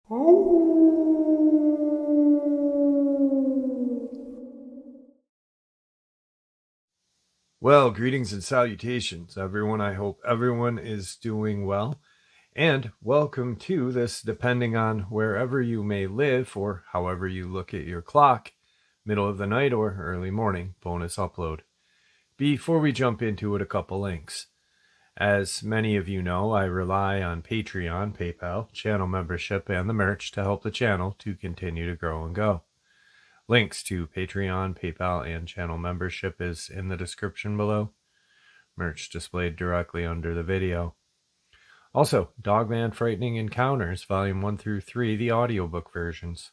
Well, greetings and salutations, everyone. I hope everyone is doing well. And welcome to this, depending on wherever you may live or however you look at your clock, middle of the night or early morning bonus upload. Before we jump into it, a couple links. As many of you know, I rely on Patreon, PayPal, channel membership, and the merch to help the channel to continue to grow and go. Links to Patreon, PayPal, and channel membership is in the description below. Merch displayed directly under the video. Also, Dogman Frightening Encounters, Volume 1 through 3, the audiobook versions.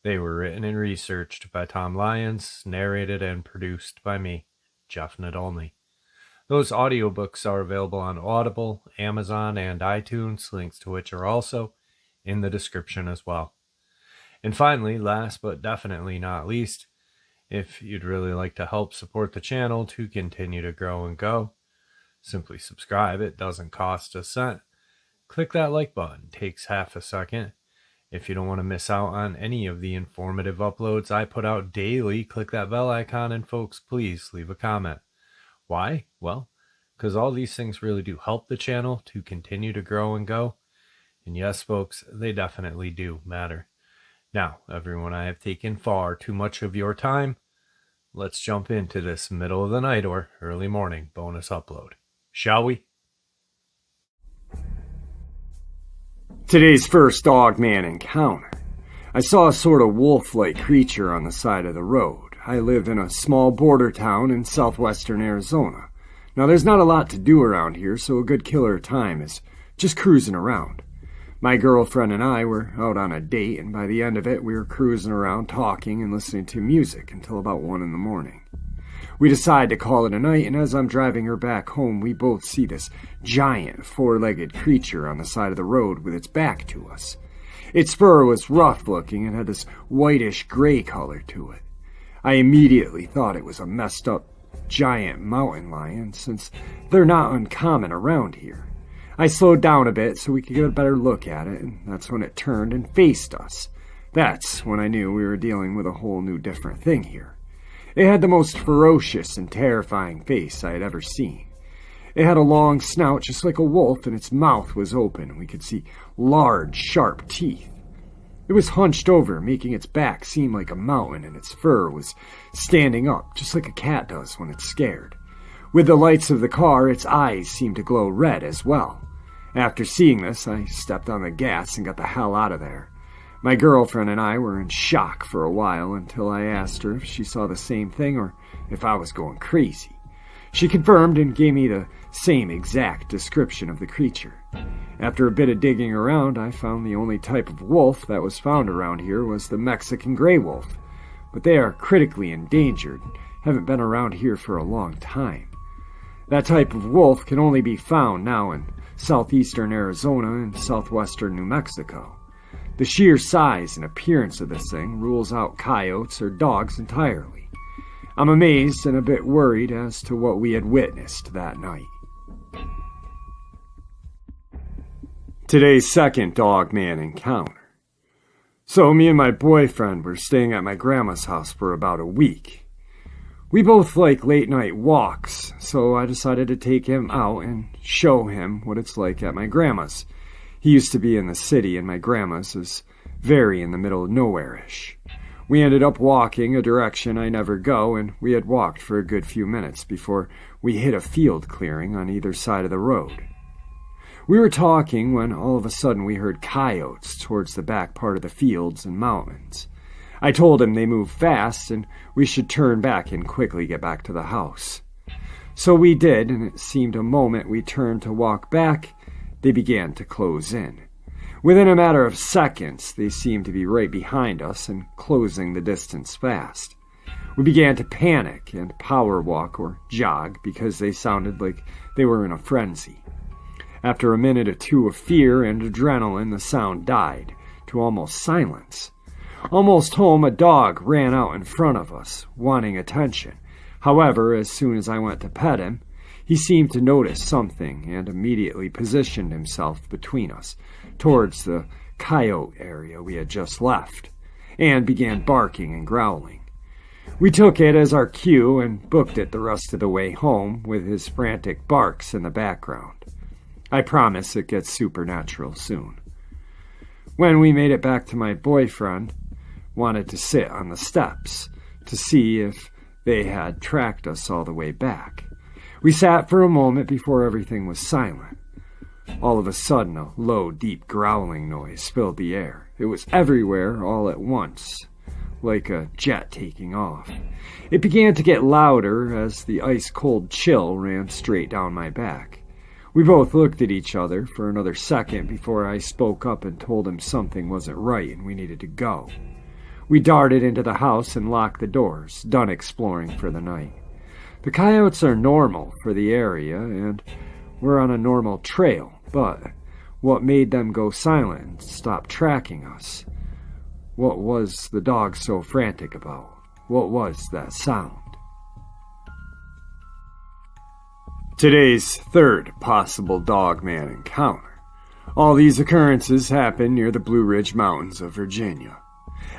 They were written and researched by Tom Lyons, narrated and produced by me, Jeff Nadolny. Those audiobooks are available on Audible, Amazon, and iTunes, links to which are also in the description as well. And finally, last but definitely not least, if you'd really like to help support the channel to continue to grow and go, simply subscribe. It doesn't cost a cent. Click that like button. It takes half a second. If you don't want to miss out on any of the informative uploads I put out daily, click that bell icon, and folks, please leave a comment. Why? Well, because all these things really do help the channel to continue to grow and go. And yes, folks, they definitely do matter. Now, everyone, I have taken far too much of your time. Let's jump into this middle of the night or early morning bonus upload. Shall we? Today's first Dogman encounter. I saw a sort of wolf-like creature on the side of the road. I live in a small border town in southwestern Arizona. Now, there's not a lot to do around here, so a good killer time is just cruising around. My girlfriend and I were out on a date, and by the end of it, we were cruising around talking and listening to music until about 1 in the morning. We decide to call it a night, and as I'm driving her back home, we both see this giant four-legged creature on the side of the road with its back to us. Its fur was rough-looking and had this whitish-gray color to it. I immediately thought it was a messed-up giant mountain lion, since they're not uncommon around here. I slowed down a bit so we could get a better look at it, and that's when it turned and faced us. That's when I knew we were dealing with a whole new different thing here. It had the most ferocious and terrifying face I had ever seen. It had a long snout just like a wolf, and its mouth was open, and we could see large, sharp teeth. It was hunched over, making its back seem like a mountain, and its fur was standing up, just like a cat does when it's scared. With the lights of the car, its eyes seemed to glow red as well. After seeing this, I stepped on the gas and got the hell out of there. My girlfriend and I were in shock for a while until I asked her if she saw the same thing or if I was going crazy. She confirmed and gave me the same exact description of the creature. After a bit of digging around, I found the only type of wolf that was found around here was the Mexican gray wolf, but they are critically endangered and haven't been around here for a long time. That type of wolf can only be found now in southeastern Arizona and southwestern New Mexico. The sheer size and appearance of this thing rules out coyotes or dogs entirely. I'm amazed and a bit worried as to what we had witnessed that night. Today's second Dogman encounter. So me and my boyfriend were staying at my grandma's house for about a week. We both like late-night walks, so I decided to take him out and show him what it's like at my grandma's. He used to be in the city, and my grandma's is very in the middle of nowhere-ish. We ended up walking a direction I never go, and we had walked for a good few minutes before we hit a field clearing on either side of the road. We were talking when all of a sudden we heard coyotes towards the back part of the fields and mountains. I told him they moved fast and we should turn back and quickly get back to the house. So we did, and it seemed a moment we turned to walk back, they began to close in. Within a matter of seconds, they seemed to be right behind us and closing the distance fast. We began to panic and power walk or jog because they sounded like they were in a frenzy. After a minute or two of fear and adrenaline, the sound died to almost silence. Almost home, a dog ran out in front of us, wanting attention. However, as soon as I went to pet him, he seemed to notice something and immediately positioned himself between us, towards the coyote area we had just left, and began barking and growling. We took it as our cue and booked it the rest of the way home with his frantic barks in the background. I promise it gets supernatural soon. When we made it back to my boyfriend, wanted to sit on the steps to see if they had tracked us all the way back. We sat for a moment before everything was silent. All of a sudden, a low, deep growling noise filled the air. It was everywhere all at once, like a jet taking off. It began to get louder as the ice-cold chill ran straight down my back. We both looked at each other for another second before I spoke up and told him something wasn't right and we needed to go. We darted into the house and locked the doors, done exploring for the night. The coyotes are normal for the area, and we're on a normal trail, but what made them go silent and stop tracking us? What was the dog so frantic about? What was that sound? Today's third possible Dogman encounter. All these occurrences happened near the Blue Ridge Mountains of Virginia.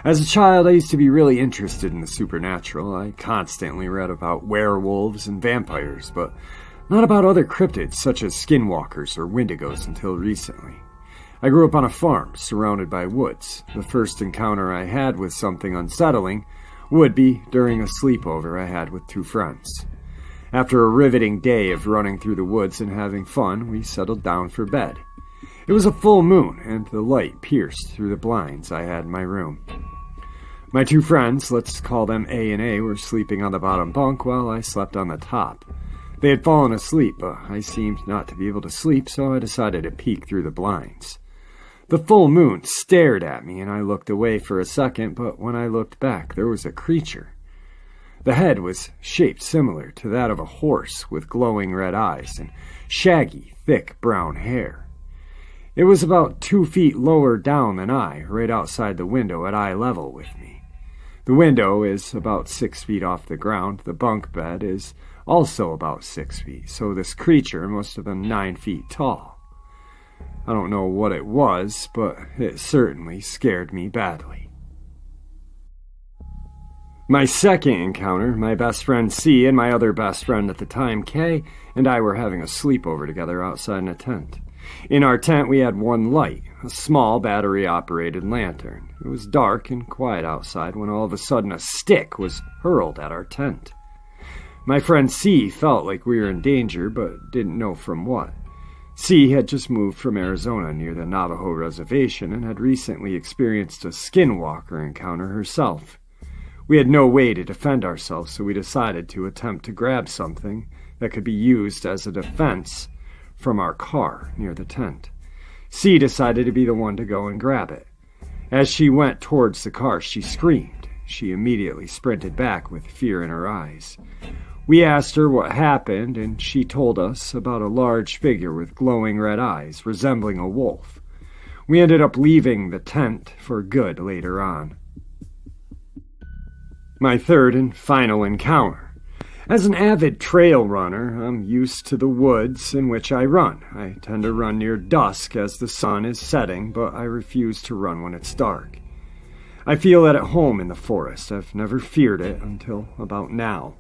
As a child, I used to be really interested in the supernatural. I constantly read about werewolves and vampires, but not about other cryptids such as skinwalkers or wendigos until recently. I grew up on a farm surrounded by woods. The first encounter I had with something unsettling would be during a sleepover I had with two friends. After a riveting day of running through the woods and having fun, we settled down for bed. It was a full moon, and the light pierced through the blinds I had in my room. My two friends, let's call them A and A, were sleeping on the bottom bunk while I slept on the top. They had fallen asleep, but I seemed not to be able to sleep, so I decided to peek through the blinds. The full moon stared at me, and I looked away for a second, but when I looked back, there was a creature. The head was shaped similar to that of a horse with glowing red eyes and shaggy, thick brown hair. It was about 2 feet lower down than I, right outside the window at eye level with me. The window is about 6 feet off the ground. The bunk bed is also about 6 feet, so this creature must have been 9 feet tall. I don't know what it was, but it certainly scared me badly. My second encounter, my best friend C and my other best friend at the time, K, and I were having a sleepover together outside in a tent. In our tent we had one light, a small battery-operated lantern. It was dark and quiet outside when all of a sudden a stick was hurled at our tent. My friend C felt like we were in danger, but didn't know from what. C had just moved from Arizona near the Navajo reservation and had recently experienced a skinwalker encounter herself. We had no way to defend ourselves, so we decided to attempt to grab something that could be used as a defense from our car near the tent. C decided to be the one to go and grab it. As she went towards the car, she screamed. She immediately sprinted back with fear in her eyes. We asked her what happened, and she told us about a large figure with glowing red eyes, resembling a wolf. We ended up leaving the tent for good later on. My third and final encounter. As an avid trail runner, I'm used to the woods in which I run. I tend to run near dusk as the sun is setting, but I refuse to run when it's dark. I feel at home in the forest. I've never feared it until about now.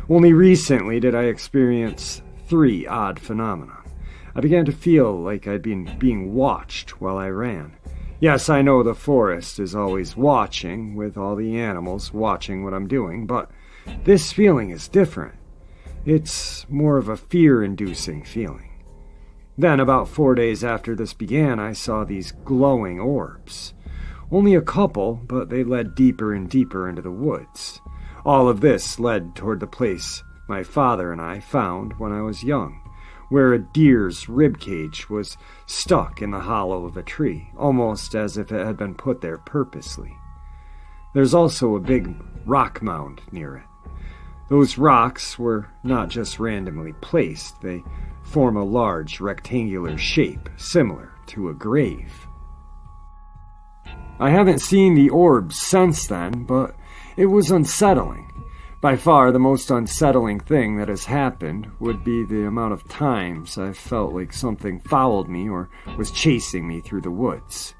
Only recently did I experience 3 odd phenomena. I began to feel like I'd been being watched while I ran. Yes, I know the forest is always watching, with all the animals watching what I'm doing, but this feeling is different. It's more of a fear-inducing feeling. Then, about 4 days after this began, I saw these glowing orbs. Only a couple, but they led deeper and deeper into the woods. All of this led toward the place my father and I found when I was young, where a deer's ribcage was stuck in the hollow of a tree, almost as if it had been put there purposely. There's also a big rock mound near it. Those rocks were not just randomly placed, they form a large rectangular shape, similar to a grave. I haven't seen the orbs since then, but it was unsettling. By far, the most unsettling thing that has happened would be the amount of times I felt like something followed me or was chasing me through the woods.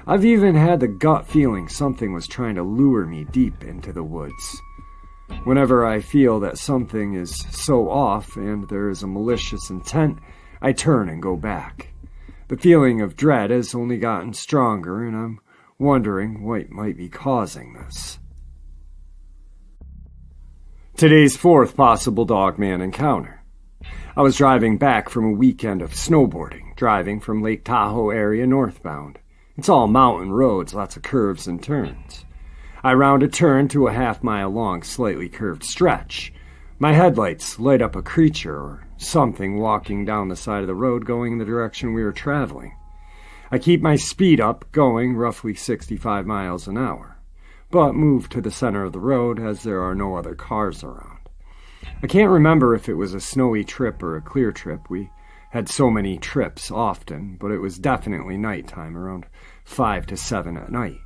I've even had the gut feeling something was trying to lure me deep into the woods. Whenever I feel that something is so off and there is a malicious intent, I turn and go back. The feeling of dread has only gotten stronger, and I'm wondering what might be causing this. Today's fourth possible Dogman encounter. I was driving back from a weekend of snowboarding, driving from Lake Tahoe area northbound. It's all mountain roads, lots of curves and turns. I round a turn to a half-mile-long, slightly curved stretch. My headlights light up a creature or something walking down the side of the road going in the direction we were traveling. I keep my speed up, going roughly 65 miles an hour, but move to the center of the road as there are no other cars around. I can't remember if it was a snowy trip or a clear trip. We had so many trips often, but it was definitely nighttime, around 5 to 7 at night.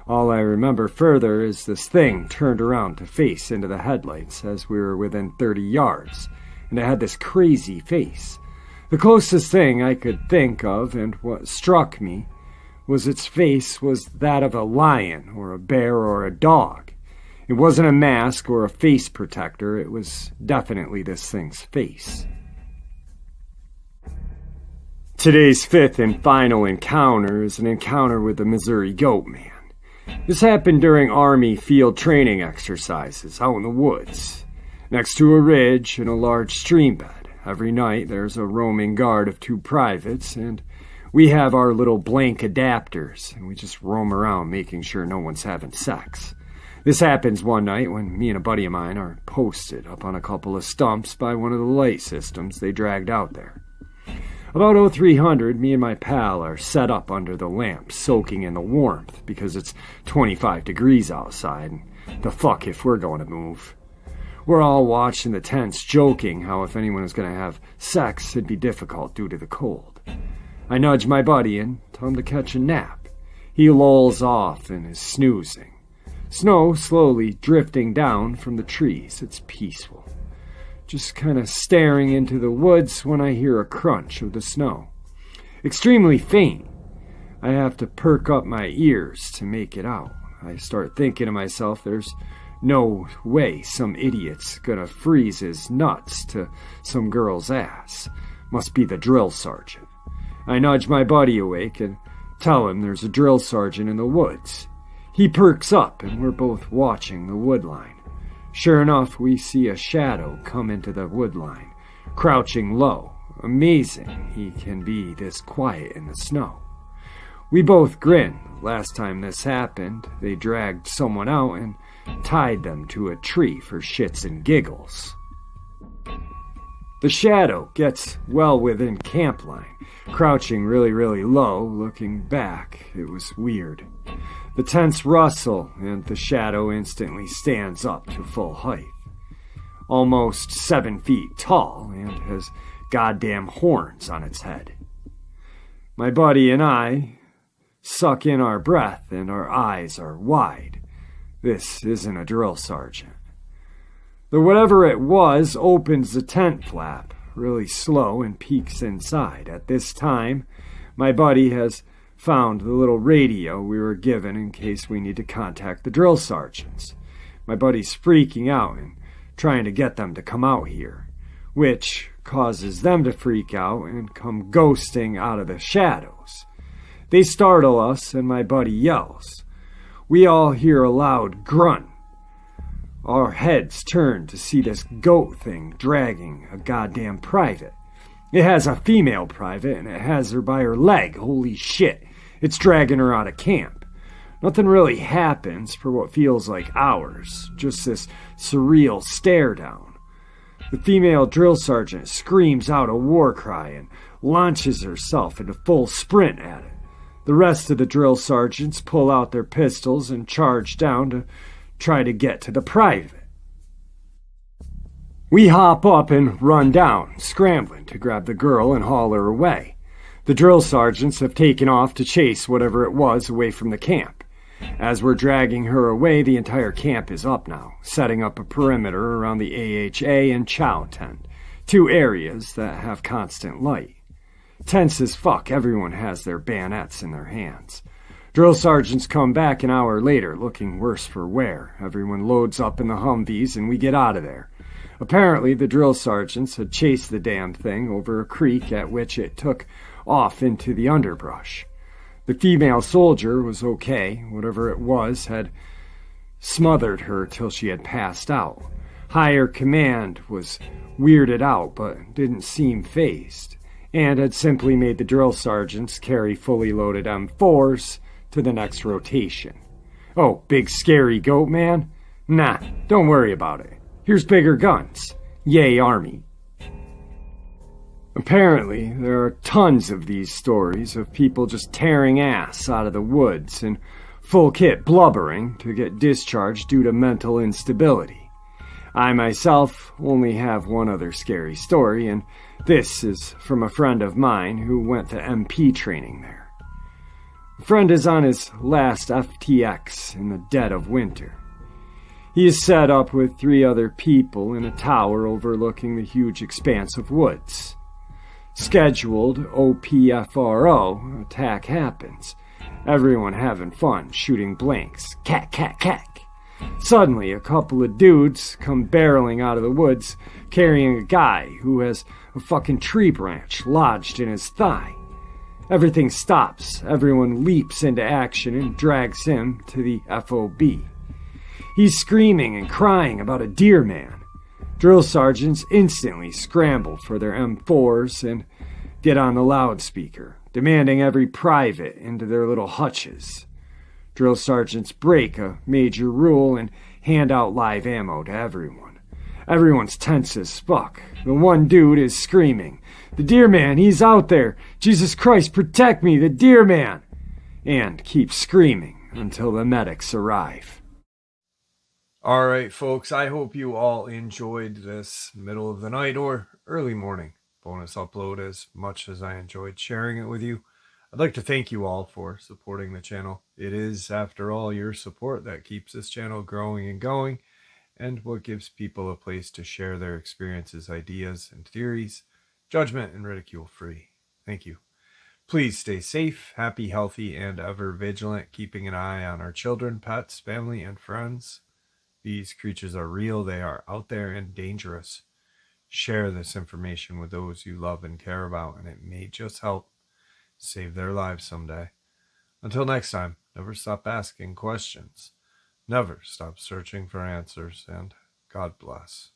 All I remember further is this thing turned around to face into the headlights as we were within 30 yards, and it had this crazy face. The closest thing I could think of, and what struck me, was its face was that of a lion or a bear or a dog. It wasn't a mask or a face protector, it was definitely this thing's face. Today's fifth and final encounter is an encounter with the Missouri Goat Man. This happened during Army field training exercises out in the woods, next to a ridge and a large stream bed. Every night there's a roaming guard of 2 privates, and we have our little blank adapters, and we just roam around making sure no one's having sex. This happens one night when me and a buddy of mine are posted up on a couple of stumps by one of the light systems they dragged out there. About 0300, me and my pal are set up under the lamp, soaking in the warmth because it's 25 degrees outside, and the fuck if we're going to move. We're all watching the tents, joking how if anyone was going to have sex, it'd be difficult due to the cold. I nudge my buddy and tell him to catch a nap. He lolls off and is snoozing. Snow slowly drifting down from the trees. It's peaceful. Just kind of staring into the woods when I hear a crunch of the snow. Extremely faint. I have to perk up my ears to make it out. I start thinking to myself, there's no way some idiot's gonna freeze his nuts to some girl's ass. Must be the drill sergeant. I nudge my buddy awake and tell him there's a drill sergeant in the woods. He perks up and we're both watching the wood line. Sure enough, we see a shadow come into the wood line, crouching low. Amazing he can be this quiet in the snow. We both grin. Last time this happened, they dragged someone out and tied them to a tree for shits and giggles. The shadow gets well within camp line, crouching really low, looking back. It was weird. The tents rustle, and the shadow instantly stands up to full height. Almost 7 feet tall, and has goddamn horns on its head. My buddy and I suck in our breath, and our eyes are wide. This isn't a drill sergeant. The whatever it was opens the tent flap, really slow, and peeks inside. At this time, my buddy has found the little radio we were given in case we need to contact the drill sergeants. My buddy's freaking out and trying to get them to come out here, which causes them to freak out and come ghosting out of the shadows. They startle us and my buddy yells. We all hear a loud grunt. Our heads turn to see this goat thing dragging a goddamn private. It has a female private, and it has her by her leg. Holy shit. It's dragging her out of camp. Nothing really happens for what feels like hours. Just this surreal stare down. The female drill sergeant screams out a war cry and launches herself into full sprint at it. The rest of the drill sergeants pull out their pistols and charge down to try to get to the private. We hop up and run down, scrambling to grab the girl and haul her away. The drill sergeants have taken off to chase whatever it was away from the camp. As we're dragging her away, the entire camp is up now, setting up a perimeter around the AHA and Chow tent, 2 areas that have constant light. Tense as fuck, everyone has their bayonets in their hands. Drill sergeants come back an hour later, looking worse for wear. Everyone loads up in the Humvees and we get out of there. Apparently, the drill sergeants had chased the damn thing over a creek at which it took off into the underbrush. The female soldier was okay. Whatever it was had smothered her till she had passed out. Higher command was weirded out but didn't seem fazed, and had simply made the drill sergeants carry fully loaded M4s to the next rotation. Oh, big scary goat man? Nah, don't worry about it. Here's bigger guns. Yay, Army. Apparently, there are tons of these stories of people just tearing ass out of the woods and full kit blubbering to get discharged due to mental instability. I myself only have one other scary story, and this is from a friend of mine who went to MP training there. A friend is on his last FTX in the dead of winter. He is set up with 3 other people in a tower overlooking the huge expanse of woods. Scheduled OPFRO attack happens. Everyone having fun, shooting blanks. Cack, cack, cack. Suddenly, a couple of dudes come barreling out of the woods carrying a guy who has a fucking tree branch lodged in his thigh. Everything stops. Everyone leaps into action and drags him to the FOB. He's screaming and crying about a deer man. Drill sergeants instantly scramble for their M4s and get on the loudspeaker, demanding every private into their little hutches. Drill sergeants break a major rule and hand out live ammo to everyone. Everyone's tense as fuck. The one dude is screaming, "The deer man, he's out there! Jesus Christ, protect me, the deer man!" And keeps screaming until the medics arrive. All right, folks, I hope you all enjoyed this middle of the night or early morning bonus upload as much as I enjoyed sharing it with you. I'd like to thank you all for supporting the channel. It is, after all, your support that keeps this channel growing and going, and what gives people a place to share their experiences, ideas, and theories, judgment and ridicule free. Thank you. Please stay safe, happy, healthy, and ever vigilant, keeping an eye on our children, pets, family, and friends. These creatures are real, they are out there and dangerous. Share this information with those you love and care about, and it may just help save their lives someday. Until next time, never stop asking questions. Never stop searching for answers, and God bless.